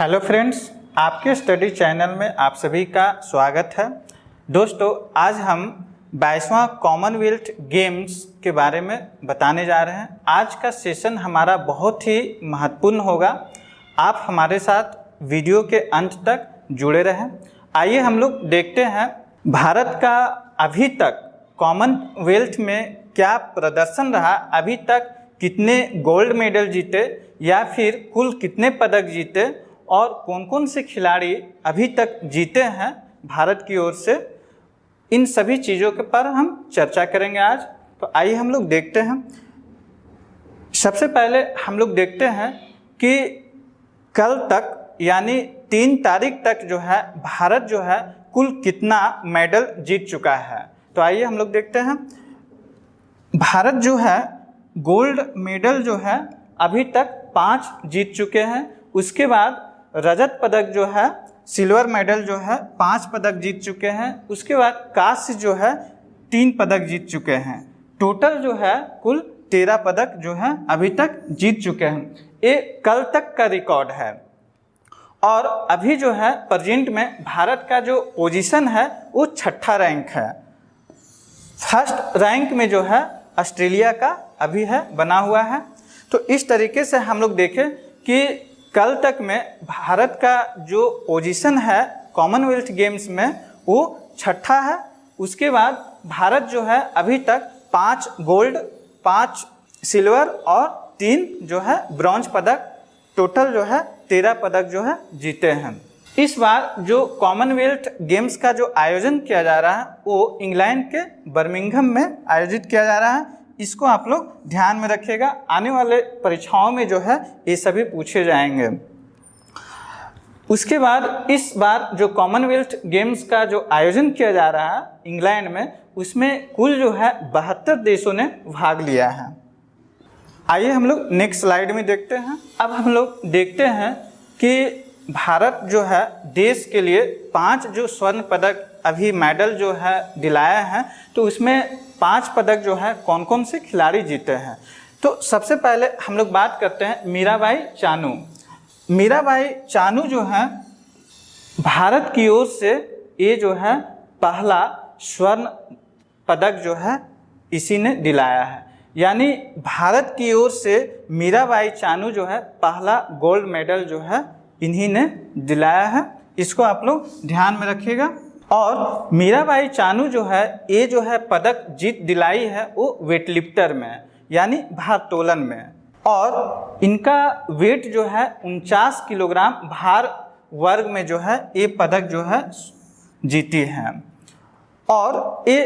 Hello friends, आपके study channel में आप सभी का स्वागत है। दोस्तों, आज हम 22वां कॉमनवेल्थ गेम्स के बारे में बताने जा रहे हैं। आज का सेशन हमारा बहुत ही महत्वपूर्ण होगा। आप हमारे साथ वीडियो के अंत तक जुड़े रहें। आइए हम लोग देखते हैं भारत का अभी तक कॉमनवेल्थ में क्या प्रदर्शन रहा, अभी तक कितने गोल्ड मेडल जीते या फिर कुल कितने पदक जीते और कौन कौन से खिलाड़ी अभी तक जीते हैं भारत की ओर से। इन सभी चीज़ों के पर हम चर्चा करेंगे आज। तो आइए हम लोग देखते हैं। सबसे पहले हम लोग देखते हैं कि कल तक यानी 3 तारीख तक जो है भारत जो है कुल कितना मेडल जीत चुका है। तो आइए हम लोग देखते हैं। भारत जो है गोल्ड मेडल जो है अभी तक 5 जीत चुके हैं। उसके बाद रजत पदक जो है, सिल्वर मेडल जो है 5 पदक जीत चुके हैं। उसके बाद कांस्य जो है 3 पदक जीत चुके हैं। टोटल जो है कुल 13 पदक जो है अभी तक जीत चुके हैं। ये कल तक का रिकॉर्ड है। और अभी जो है प्रेजेंट में भारत का जो पोजीशन है वो 6ठा रैंक है। फर्स्ट रैंक में जो है ऑस्ट्रेलिया का अभी है बना हुआ है। तो इस तरीके से हम लोग देखें कि कल तक में भारत का जो पोजीशन है कॉमनवेल्थ गेम्स में वो 6ठा है। उसके बाद भारत जो है अभी तक 5 गोल्ड, 5 सिल्वर और 3 जो है ब्रॉन्ज पदक, टोटल जो है 13 पदक जो है जीते हैं। इस बार जो कॉमनवेल्थ गेम्स का जो आयोजन किया जा रहा है वो इंग्लैंड के बर्मिंघम में आयोजित किया जा रहा है। इसको आप लोग ध्यान में रखिएगा। आने वाले परीक्षाओं में जो है ये सभी पूछे जाएंगे। उसके बाद इस बार जो कॉमनवेल्थ गेम्स का जो आयोजन किया जा रहा है इंग्लैंड में, उसमें कुल जो है 72 देशों ने भाग लिया है। आइए हम लोग नेक्स्ट स्लाइड में देखते हैं। अब हम लोग देखते हैं कि भारत जो है देश के लिए 5 जो स्वर्ण पदक अभी मेडल जो है दिलाया है, तो उसमें 5 पदक जो है कौन कौन से खिलाड़ी जीते हैं। तो सबसे पहले हम लोग बात करते हैं मीराबाई चानू। मीराबाई चानू जो है भारत की ओर से ये जो है पहला स्वर्ण पदक जो है इसी ने दिलाया है। यानी भारत की ओर से मीराबाई चानू जो है पहला गोल्ड मेडल जो है इन्हीं ने दिलाया है। इसको आप लोग ध्यान में रखिएगा। और मीराबाई चानू जो है ये जो है पदक जीत दिलाई है वो वेटलिफ्टर में यानी भारोत्तोलन में। और इनका वेट जो है 49 किलोग्राम भार वर्ग में जो है ये पदक जो है जीती है। और ये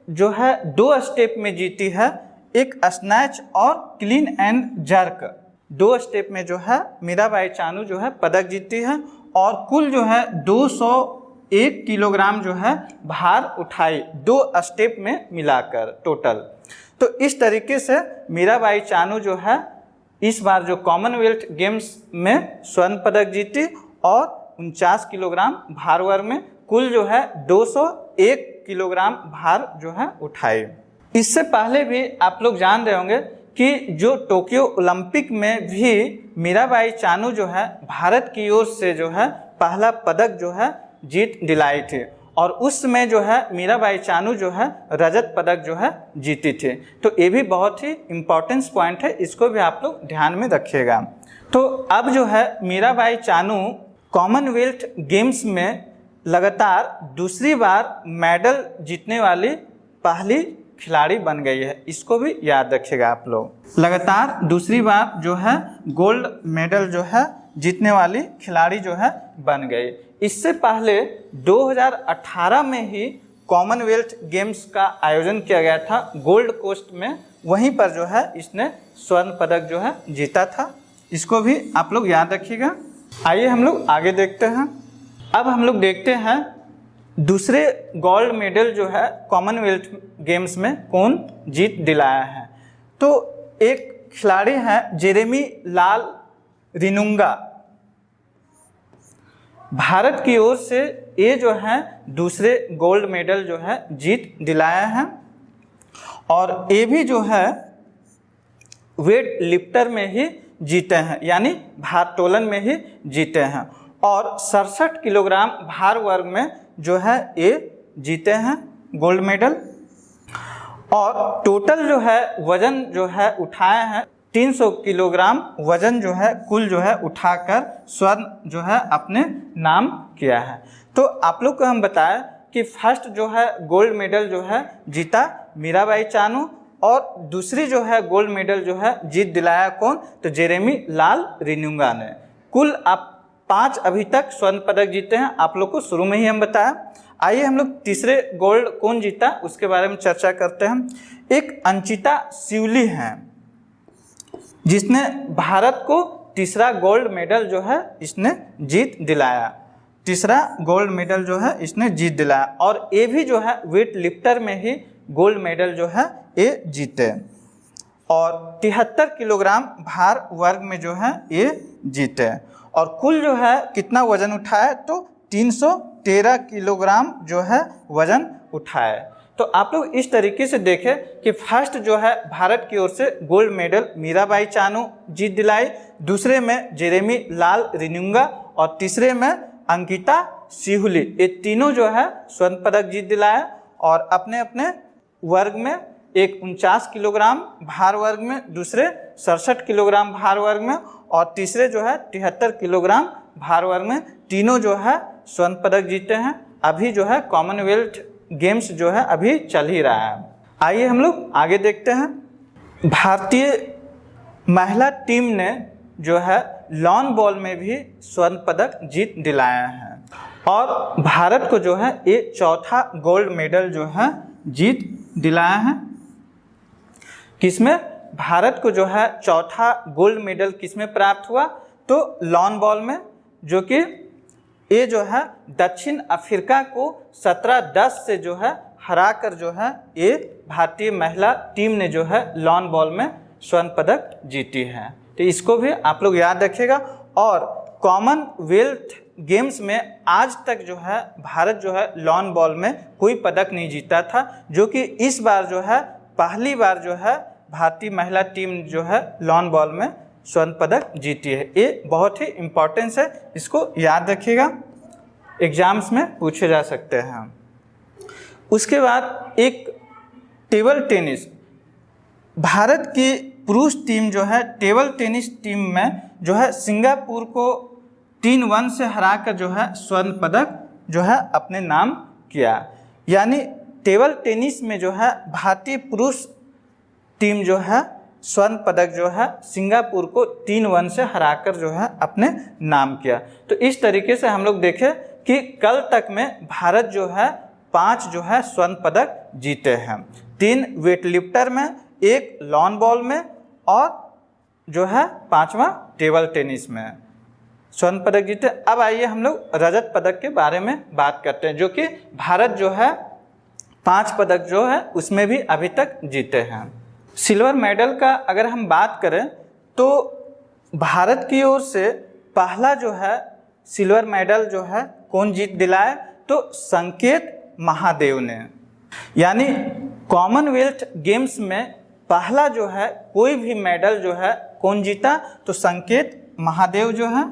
जो है 2 स्टेप में जीती है, एक स्नैच और क्लीन एंड जर्क। 2 स्टेप में जो है मीराबाई चानू जो है पदक जीती है। और कुल जो है 201 किलोग्राम जो है भार उठाई 2 स्टेप में मिलाकर टोटल। तो इस तरीके से मीराबाई चानू जो है इस बार जो कॉमनवेल्थ गेम्स में स्वर्ण पदक जीती और 49 किलोग्राम भार वर्ग में कुल जो है 201 किलोग्राम भार जो है उठाई। इससे पहले भी आप लोग जान रहे होंगे कि जो टोक्यो ओलंपिक में भी मीराबाई चानू जो है भारत की ओर से जो है पहला पदक जो है जीत दिलाई थी। और उस समय जो है मीराबाई चानू जो है रजत पदक जो है जीती थी। तो ये भी बहुत ही इम्पोर्टेंस पॉइंट है, इसको भी आप लोग ध्यान में रखिएगा। तो अब जो है मीराबाई चानू कॉमनवेल्थ गेम्स में लगातार दूसरी बार मेडल जीतने वाली पहली खिलाड़ी बन गई है। इसको भी याद रखिएगा आप लोग। लगातार दूसरी बार जो है गोल्ड मेडल जो है जीतने वाली खिलाड़ी जो है बन गई। इससे पहले 2018 में ही कॉमनवेल्थ गेम्स का आयोजन किया गया था गोल्ड कोस्ट में। वहीं पर जो है इसने स्वर्ण पदक जो है जीता था। इसको भी आप लोग याद रखिएगा। आइए हम लोग आगे देखते हैं। अब हम लोग देखते हैं दूसरे गोल्ड मेडल जो है कॉमनवेल्थ गेम्स में कौन जीत दिलाया है। तो एक खिलाड़ी हैं जेरेमी लाल रिनुंगा। भारत की ओर से ये जो है दूसरे गोल्ड मेडल जो है जीत दिलाया है। और ये भी जो है वेट लिफ्टर में ही जीते हैं, यानी भारोत्तोलन में ही जीते हैं। और 67 किलोग्राम भार वर्ग में जो है ये जीते हैं गोल्ड मेडल। और टोटल जो है वजन जो है उठाए हैं 300 किलोग्राम वजन जो है कुल जो है उठाकर स्वर्ण जो है अपने नाम किया है। तो आप लोग को हम बताया कि फर्स्ट जो है गोल्ड मेडल जो है जीता मीराबाई चानू, और दूसरी जो है गोल्ड मेडल जो है जीत दिलाया कौन, तो जेरेमी लाल रिनुंगा ने। कुल आप 5 अभी तक स्वर्ण पदक जीते हैं, आप लोग को शुरू में ही हम बताया। आइए हम लोग तीसरे गोल्ड कौन जीता उसके बारे में चर्चा करते हैं। एक अंचिता शिवली हैं जिसने भारत को तीसरा गोल्ड मेडल जो है इसने जीत दिलाया, तीसरा गोल्ड मेडल जो है इसने जीत दिलाया। और ये भी जो है वेट लिफ्टर में ही गोल्ड मेडल जो है ये जीते, और 73 किलोग्राम भार वर्ग में जो है ये जीते। और कुल जो है कितना वजन उठाए, तो 313 किलोग्राम जो है वजन उठाए। तो आप लोग इस तरीके से देखें कि फर्स्ट जो है भारत की ओर से गोल्ड मेडल मीराबाई चानू जीत दिलाई, दूसरे में जेरेमी लाल रिनुंगा और तीसरे में अंकिता शिहुली, ये तीनों जो है स्वर्ण पदक जीत दिलाया। और अपने अपने वर्ग में, एक 49 किलोग्राम भार वर्ग में, दूसरे 67 किलोग्राम भार वर्ग में, और तीसरे जो है 73 किलोग्राम भार वर्ग में, तीनों जो है स्वर्ण पदक जीते हैं। अभी जो है कॉमनवेल्थ गेम्स जो है अभी चल ही रहा है। आइए हम लोग आगे देखते हैं। भारतीय महिला टीम ने जो है लॉन बॉल में भी स्वर्ण पदक जीत दिलाया है, और भारत को जो है ये चौथा गोल्ड मेडल जो है जीत दिलाया है। किसमें भारत को जो है चौथा गोल्ड मेडल किसमें प्राप्त हुआ, तो लॉन बॉल में, जो कि ये जो है दक्षिण अफ्रीका को 17-10 से जो है हराकर जो है ये भारतीय महिला टीम ने जो है लॉन बॉल में स्वर्ण पदक जीती है। तो इसको भी आप लोग याद रखिएगा। और कॉमनवेल्थ गेम्स में आज तक जो है भारत जो है लॉन बॉल में कोई पदक नहीं जीता था, जो कि इस बार जो है पहली बार जो है भारतीय महिला टीम जो है लॉन बॉल में स्वर्ण पदक जीती है। ये बहुत ही इम्पोर्टेंस है, इसको याद रखिएगा, एग्जाम्स में पूछे जा सकते हैं। उसके बाद एक टेबल टेनिस, भारत की पुरुष टीम जो है टेबल टेनिस टीम में जो है सिंगापुर को 3-1 से हराकर जो है स्वर्ण पदक जो है अपने नाम किया। यानी टेबल टेनिस में जो है भारतीय पुरुष टीम जो है स्वर्ण पदक जो है सिंगापुर को 3-1 से हराकर जो है अपने नाम किया। तो इस तरीके से हम लोग देखें कि कल तक में भारत जो है 5 जो है स्वर्ण पदक जीते हैं, 3 वेट लिफ्टर में, 1 लॉन बॉल में, और जो है 5वां टेबल टेनिस में स्वर्ण पदक जीते। अब आइए हम लोग रजत पदक के बारे में बात करते हैं, जो कि भारत जो है 5 पदक जो है उसमें भी अभी तक जीते हैं। सिल्वर मेडल का अगर हम बात करें तो भारत की ओर से पहला जो है सिल्वर मेडल जो है कौन जीत दिलाया, तो संकेत महादेव ने। यानी कॉमनवेल्थ गेम्स में पहला जो है कोई भी मेडल जो है कौन जीता, तो संकेत महादेव जो है।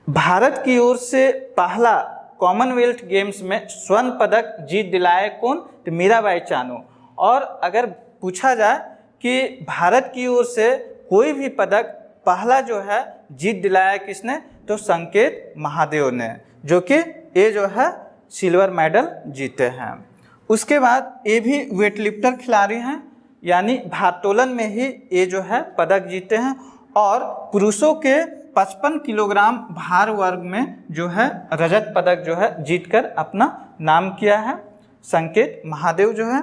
भारत की ओर से पहला कॉमनवेल्थ गेम्स में स्वर्ण पदक जीत दिलाए कौन, तो मीराबाई चानू। और अगर पूछा जाए कि भारत की ओर से कोई भी पदक पहला जो है जीत दिलाया किसने, तो संकेत महादेव ने, जो कि ये जो है सिल्वर मेडल जीते हैं। उसके बाद ये भी वेट लिफ्टर खिलाड़ी हैं, यानी भारोत्तोलन में ही ये जो है पदक जीते हैं। और पुरुषों के 55 किलोग्राम भार वर्ग में जो है रजत पदक जो है जीतकर अपना नाम किया है संकेत महादेव जो है।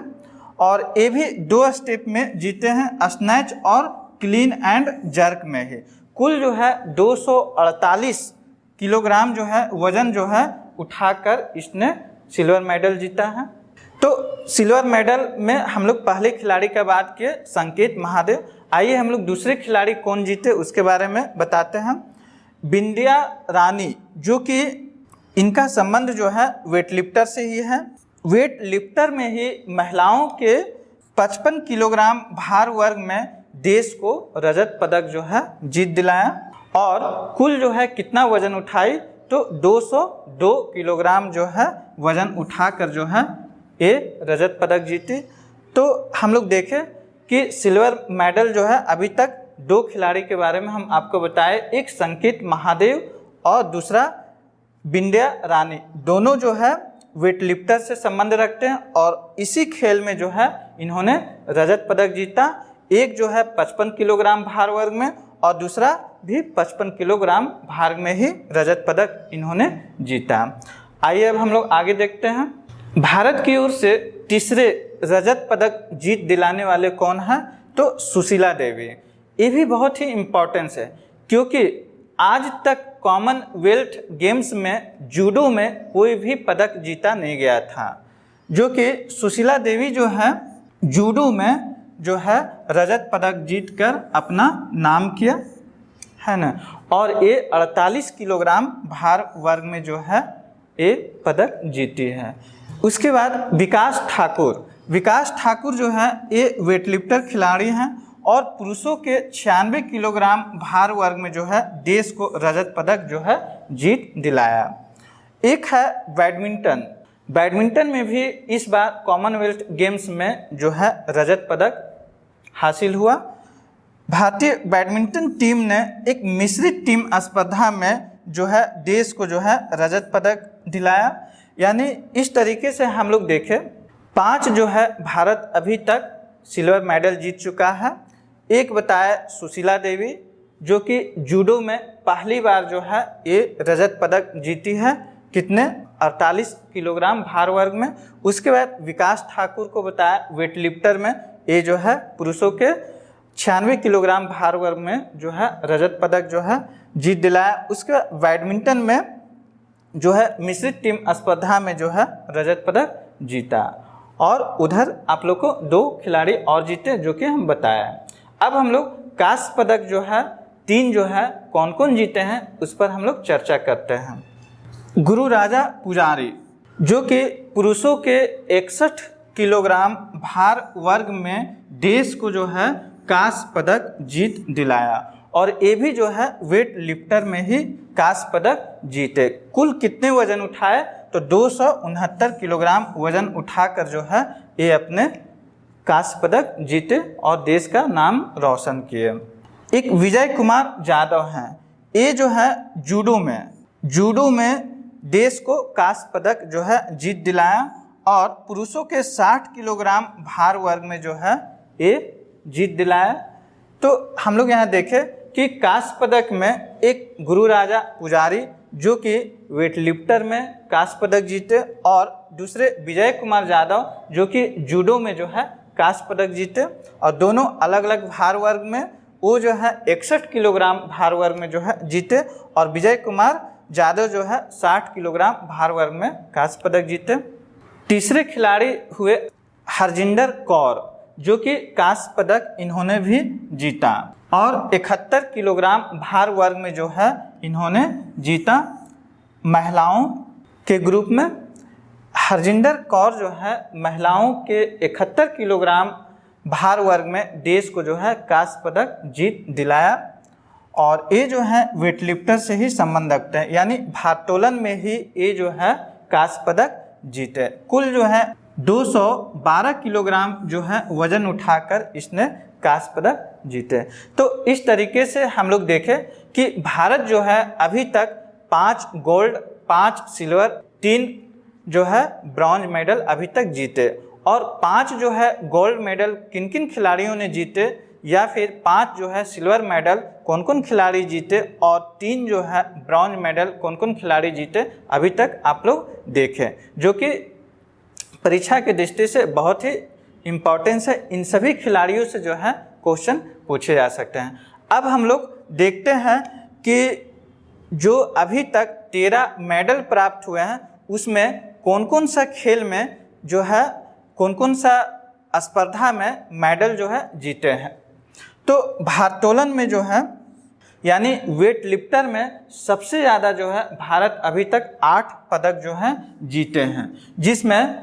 और ये भी 2 स्टेप में जीते हैं, स्नैच और क्लीन एंड जर्क में ही। कुल जो है 248 किलोग्राम जो है वजन जो है उठाकर इसने सिल्वर मेडल जीता है। तो सिल्वर मेडल में हम लोग पहले खिलाड़ी का बात किए संकेत महादेव। आइए हम लोग दूसरे खिलाड़ी कौन जीते उसके बारे में बताते हैं। बिंदिया रानी, जो कि इनका संबंध जो है वेट लिफ्टर से ही है। वेट लिफ्टर में ही महिलाओं के 55 किलोग्राम भार वर्ग में देश को रजत पदक जो है जीत दिलाया। और कुल जो है कितना वजन उठाई, तो 202 किलोग्राम जो है वजन उठाकर जो है ये रजत पदक जीती। तो हम लोग देखें कि सिल्वर मेडल जो है अभी तक 2 खिलाड़ी के बारे में हम आपको बताए, एक संकेत महादेव और दूसरा बिंद्या रानी। दोनों जो है वेट लिफ्टर से संबंध रखते हैं और इसी खेल में जो है इन्होंने रजत पदक जीता। एक जो है 55 किलोग्राम भार वर्ग में और दूसरा भी 55 किलोग्राम भार में ही रजत पदक इन्होंने जीता। आइए अब हम लोग आगे देखते हैं। भारत की ओर से तीसरे रजत पदक जीत दिलाने वाले कौन हैं? तो सुशीला देवी। ये भी बहुत ही इम्पोर्टेंस है क्योंकि आज तक कॉमनवेल्थ गेम्स में जूडो में कोई भी पदक जीता नहीं गया था, जो कि सुशीला देवी जो है जूडो में जो है रजत पदक जीतकर अपना नाम किया है ना। और ये 48 किलोग्राम भार वर्ग में जो है ये पदक जीती है। उसके बाद विकास ठाकुर जो है ये वेटलिफ्टर खिलाड़ी हैं और पुरुषों के 96 किलोग्राम भार वर्ग में जो है देश को रजत पदक जो है जीत दिलाया। एक है बैडमिंटन में भी इस बार कॉमनवेल्थ गेम्स में जो है रजत पदक हासिल हुआ। भारतीय बैडमिंटन टीम ने एक मिश्रित टीम स्पर्धा में जो है देश को जो है रजत पदक दिलाया। यानी इस तरीके से हम लोग देखें 5 जो है भारत अभी तक सिल्वर मेडल जीत चुका है। एक बताया सुशीला देवी जो कि जूडो में पहली बार जो है ये रजत पदक जीती है, कितने 48 किलोग्राम भार वर्ग में। उसके बाद विकास ठाकुर को बताया वेटलिफ्टर में ये जो है पुरुषों के 96 किलोग्राम भार वर्ग में जो है रजत पदक जो है जीत दिलाया। उसके बाद बैडमिंटन में जो है मिश्रित टीम स्पर्धा में जो है रजत पदक जीता। और उधर आप लोग को 2 खिलाड़ी और जीते जो कि हम बताया। अब हम लोग कांस्य पदक जो है 3 जो है कौन कौन जीते हैं उस पर हम लोग चर्चा करते हैं। गुरुराजा पुजारी जो कि पुरुषों के 61 किलोग्राम भार वर्ग में देश को जो है कांस्य पदक जीत दिलाया और ये भी जो है वेट लिफ्टर में ही कांस्य पदक जीते। कुल कितने वजन उठाए? तो 269 किलोग्राम वजन उठाकर जो है ये अपने कांस्य पदक जीते और देश का नाम रोशन किए। एक विजय कुमार यादव हैं, ये जो है जूडो में देश को कांस्य पदक जो है जीत दिलाया और पुरुषों के 60 किलोग्राम भार वर्ग में जो है ये जीत दिलाया। तो हम लोग यहाँ देखें कि कांस्य पदक में एक गुरुराजा पुजारी जो कि वेटलिफ्टर में कांस्य पदक जीते और दूसरे विजय कुमार यादव जो कि जूडो में जो है कांस्य पदक जीते और दोनों अलग अलग भार वर्ग में वो जो है 61 किलोग्राम भार वर्ग में जो है जीते और विजय कुमार यादव जो है 60 किलोग्राम भार वर्ग में कांस्य पदक जीते। तीसरे खिलाड़ी हुए हरजिंदर कौर जो कि कांस्य पदक इन्होंने भी जीता और 71 किलोग्राम भार वर्ग में जो है इन्होंने जीता महिलाओं के ग्रुप में। हरजिंदर कौर जो है महिलाओं के 71 किलोग्राम भार वर्ग में देश को जो है कांस्य पदक जीत दिलाया और ये जो है वेटलिफ्टर से ही संबंध रखते हैं, यानी भारोत्तोलन में ही ये जो है कांस्य पदक जीते। कुल जो है 212 किलोग्राम जो है वजन उठाकर इसने कांस्य पदक जीते। तो इस तरीके से हम लोग देखें कि भारत जो है अभी तक 5 गोल्ड, 5 सिल्वर, 3 जो है ब्रॉन्ज मेडल अभी तक जीते और 5 जो है गोल्ड मेडल किन किन खिलाड़ियों ने जीते या फिर 5 जो है सिल्वर मेडल कौन कौन खिलाड़ी जीते और 3 जो है ब्रॉन्ज मेडल कौन कौन खिलाड़ी जीते अभी तक आप लोग देखें, जो कि परीक्षा के दृष्टि से बहुत ही इम्पोर्टेंस है। इन सभी खिलाड़ियों से जो है क्वेश्चन पूछे जा सकते हैं। अब हम लोग देखते हैं कि जो अभी तक 13 मेडल प्राप्त हुए हैं उसमें कौन कौन सा खेल में जो है कौन कौन सा स्पर्धा में मेडल जो है जीते हैं। तो भारोत्तोलन में जो है यानी वेट लिफ्टर में सबसे ज़्यादा जो है भारत अभी तक 8 पदक जो है जीते हैं, जिसमें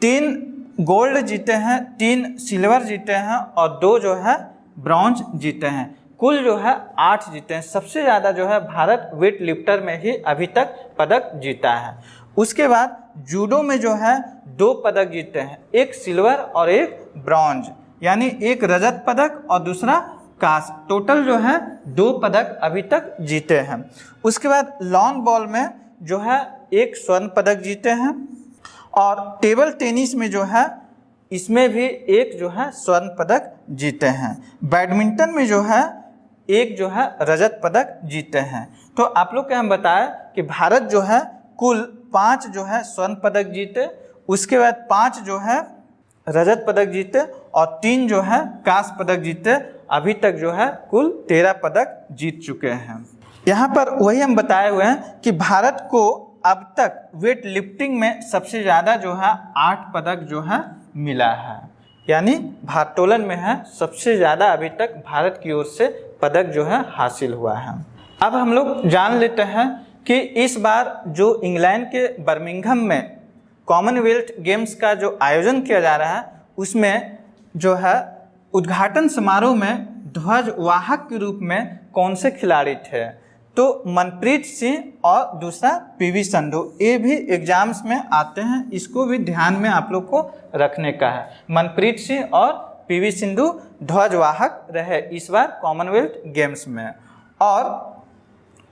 3 गोल्ड जीते हैं, 3 सिल्वर जीते हैं और 2 जो है ब्रॉन्ज जीते हैं। कुल जो है 8 जीते हैं। सबसे ज़्यादा जो है भारत वेट लिफ्टर में ही अभी तक पदक जीता है। उसके बाद जूडो में जो है 2 पदक जीते हैं, एक सिल्वर और एक ब्रॉन्ज, यानी एक रजत पदक और दूसरा कांस्य। टोटल जो है 2 पदक अभी तक जीते हैं। उसके बाद लॉन बॉल में जो है एक स्वर्ण पदक जीते हैं और टेबल टेनिस में जो है इसमें भी एक जो है स्वर्ण पदक जीते हैं। बैडमिंटन में जो है एक जो है रजत पदक जीते हैं। तो आप लोग को हम बताएं कि भारत जो है कुल 5 जो है स्वर्ण पदक जीते, उसके बाद 5 जो है रजत पदक जीते और 3 जो है कांस्य पदक जीते। अभी तक जो है कुल 13 पदक जीत चुके हैं। यहाँ पर वही हम बताए हुए हैं कि भारत को अब तक वेट लिफ्टिंग में सबसे ज़्यादा जो है 8 पदक जो है मिला है, यानी भारोत्तोलन में है सबसे ज़्यादा अभी तक भारत की ओर से पदक जो है हासिल हुआ है। अब हम लोग जान लेते हैं कि इस बार जो इंग्लैंड के बर्मिंघम में कॉमनवेल्थ गेम्स का जो आयोजन किया जा रहा है उसमें जो है उद्घाटन समारोह में ध्वजवाहक के रूप में कौन से खिलाड़ी थे? तो मनप्रीत सिंह और दूसरा पीवी संधू। ये भी एग्जाम्स में आते हैं, इसको भी ध्यान में आप लोग को रखने का है। मनप्रीत सिंह और पीवी सिंधु ध्वजवाहक रहे इस बार कॉमनवेल्थ गेम्स में। और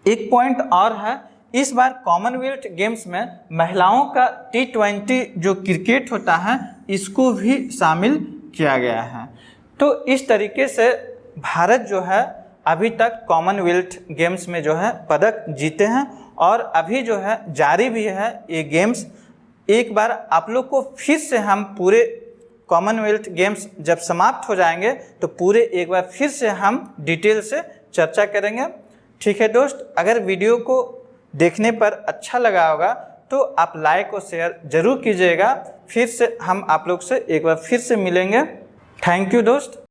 एक पॉइंट और है, इस बार कॉमनवेल्थ गेम्स में महिलाओं का T20 जो क्रिकेट होता है इसको भी शामिल किया गया है। तो इस तरीके से भारत जो है अभी तक कॉमनवेल्थ गेम्स में जो है पदक जीते हैं और अभी जो है जारी भी है ये गेम्स। एक बार आप लोग को फिर से हम पूरे कॉमनवेल्थ गेम्स जब समाप्त हो जाएंगे तो पूरे एक बार फिर से हम डिटेल से चर्चा करेंगे। ठीक है दोस्त, अगर वीडियो को देखने पर अच्छा लगा होगा तो आप लाइक और शेयर ज़रूर कीजिएगा। फिर से हम आप लोग से एक बार फिर से मिलेंगे। थैंक यू दोस्त।